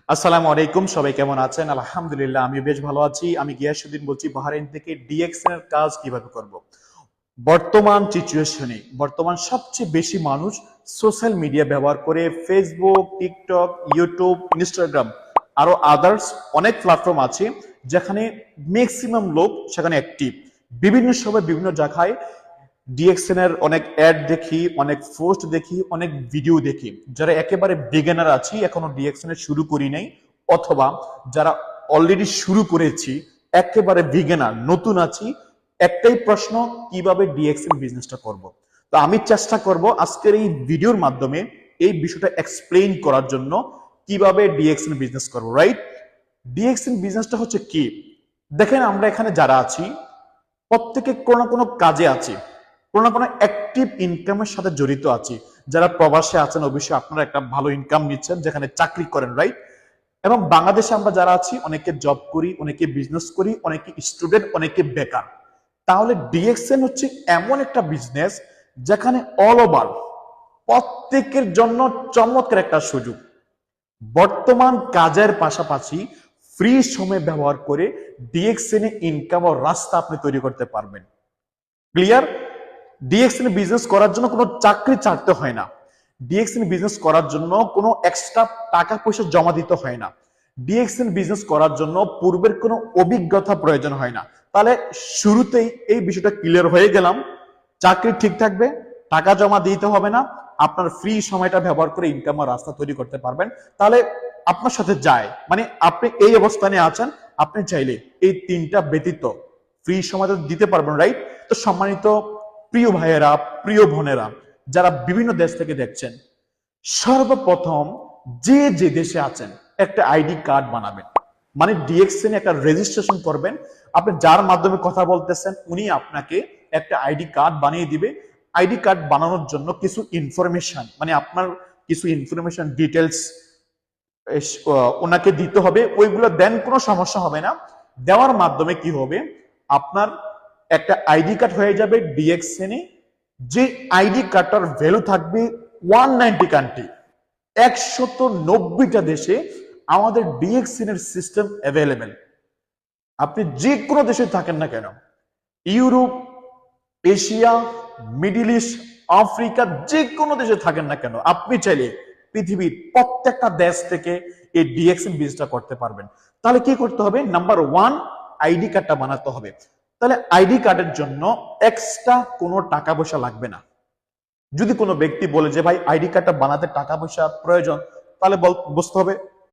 আসসালামু আলাইকুম, সবাই কেমন আছেন? আলহামদুলিল্লাহ আমি বেশ ভালো আছি। আমি গিয়াসউদ্দিন বলছি বাহরাইন থেকে। ডিএক্সএন এর কাজ কিভাবে করব? বর্তমান সিচুয়েশনে বর্তমান সবচেয়ে বেশি মানুষ সোশ্যাল মিডিয়া ব্যবহার করে। ফেসবুক, টিকটক, ইউটিউব, ইনস্টাগ্রাম আরো আদার্স অনেক প্ল্যাটফর্ম আছে যেখানে ম্যাক্সিমাম লোক সেখানে অ্যাক্টিভ। বিভিন্ন সময় বিভিন্ন জায়গায় ডিএক্সএন এর অনেক অ্যাড দেখি, অনেক পোস্ট দেখি, অনেক ভিডিও দেখি। যারা একেবারে বিগিনার আছি, এখনো ডিএক্সএন এর শুরু করি নাই, অথবা যারা অলরেডি শুরু করেছি, একেবারে বিগিনার নতুন আছি, একটাই প্রশ্ন, কিভাবে ডিএক্সএন বিজনেসটা করব। তো আমি চেষ্টা করব আজকের এই ভিডিওর মাধ্যমে এই বিষয়টা এক্সপ্লেইন করার জন্য, কিভাবে ডিএক্সএন বিজনেস করব। রাইট? ডিএক্সএন বিজনেসটা হচ্ছে কি? দেখেন, আমরা এখানে যারা আছি প্রত্যেকে কোনো না কোনো কাজে আছি, কোনো না কোনো অ্যাক্টিভ ইনকামের সাথে জড়িত আছি। যারা প্রবাসে আছেন অবশ্যই আপনারা একটা ভালো ইনকাম নিচ্ছেন, যেখানে চাকরি করেন। রাইট? এবং বাংলাদেশে আমরা যারা আছি, অনেকে জব করি, অনেকে বিজনেস করি, অনেকে স্টুডেন্ট, অনেকে বেকার। তাহলে ডিএক্সএন হচ্ছে এমন একটা বিজনেস যেখানে অল ওভার প্রত্যেকের জন্য চমৎকার একটা সুযোগ। বর্তমান কাজের পাশাপাশি ফ্রি সময় ব্যবহার করে ডিএক্সএন এ ইনকাম ও রাস্তা আপনি তৈরি করতে পারবেন। ক্লিয়ার? ডিএক্সএন বিজনেস করার জন্য কোনো চাকরি ছাড়তে হয় না। ডিএক্সএন বিজনেস করার জন্য কোনো এক্সট্রা টাকা পয়সা জমা দিতে হয় না। ডিএক্সএন বিজনেস করার জন্য পূর্বের কোনো অভিজ্ঞতা প্রয়োজন হয় না। তাহলে শুরুতেই এই বিষয়টা ক্লিয়ার হয়ে গেলাম। চাকরি ঠিক থাকবে, টাকা জমা দিতে হবে না, আপনার ফ্রি সময়টা ব্যবহার করে ইনকামের রাস্তা তৈরি করতে পারবেন। তাহলে আপনার সাথে যায়, মানে আপনি এই অবস্থানে আছেন, আপনি চাইলে এই তিনটা ব্যতীত ফ্রি সময়টা দিতে পারবেন। রাইট? তো সম্মানিত প্রিয় ভাইয়েরা, প্রিয় বোনেরা, যারা বিভিন্ন দেশ থেকে দেখছেন, সর্বপ্রথম যে যে দেশে আছেন একটা আইডি কার্ড বানাবেন। মানে ডিএক্সএন একটা রেজিস্ট্রেশন করবেন। আপনি যার মাধ্যমে কথা বলতেছেন উনি আপনাকে একটা আইডি কার্ড বানিয়ে দিবে। আইডি কার্ড বানানোর জন্য কিছু ইনফরমেশন, মানে আপনার কিছু ইনফরমেশন ডিটেলস ওনাকে দিতে হবে। ওইগুলো দেন, কোনো সমস্যা হবে না। দেওয়ার মাধ্যমে কি হবে, আপনার একটা আইডি কার্ড হয়ে যাবে ডিএক্সএন এ। যে আইডি কার্ডটার ভ্যালু থাকবে 190 কান্ট্রি, 190টা দেশে আমাদের ডিএক্সএন এর সিস্টেম অ্যাভেলেবেল। আপনি যে কোনো দেশে থাকেন না কেন, Europe, Asia, middle east, Africa, যে কোনো দেশে থাকেন না কেন, আপনি চাইলে পৃথিবীর প্রত্যেকটা দেশ থেকে এই ডিএক্সএন বিজনেসটা করতে পারবেন। তাহলে কি করতে হবে? নাম্বার ওয়ান, আইডি কার্ডটা বানাতে হবে। তাহলে আইডি কার্ডের জন্য এক্সট্রা কোনো টাকা পয়সা লাগবে না। যদি কোনো ব্যক্তি বলে যে ভাই আইডি কার্ডটা বানাতে টাকা পয়সা প্রয়োজন, তাহলে বুঝতে হবে